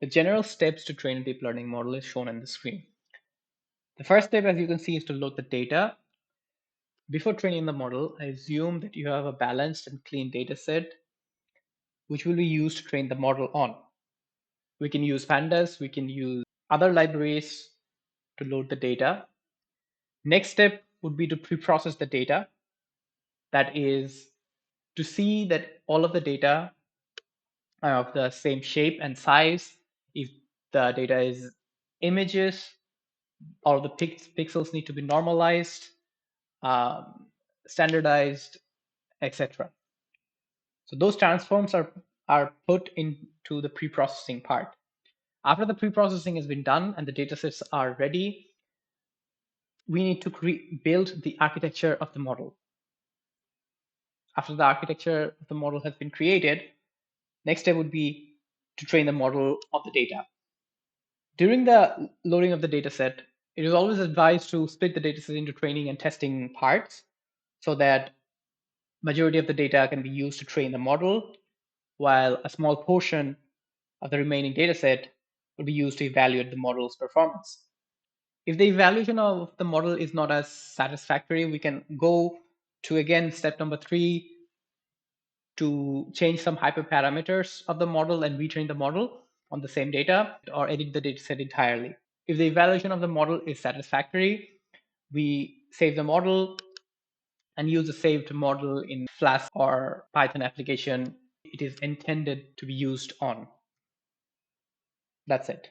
The general steps to train a deep learning model is shown on the screen. The first step, as you can see, is to load the data. Before training the model, I assume that you have a balanced and clean data set, which will be used to train the model on. We can use pandas, we can use other libraries to load the data. Next step would be to pre-process the data. That is to see that all of the data are of the same shape and size. If the data is images, all of the pixels need to be normalized, standardized, etc. So those transforms are put into the pre-processing part. After the pre-processing has been done and the datasets are ready, we need to build the architecture of the model. After the architecture of the model has been created, next step would be to train the model on the data. During the loading of the dataset, it is always advised to split the dataset into training and testing parts so that majority of the data can be used to train the model, while a small portion of the remaining dataset will be used to evaluate the model's performance. If the evaluation of the model is not as satisfactory, we can go to again step number 3 to change some hyperparameters of the model and retrain the model on the same data or edit the dataset entirely. If the evaluation of the model is satisfactory, we save the model and use the saved model in Flask or Python application it is intended to be used on. That's it.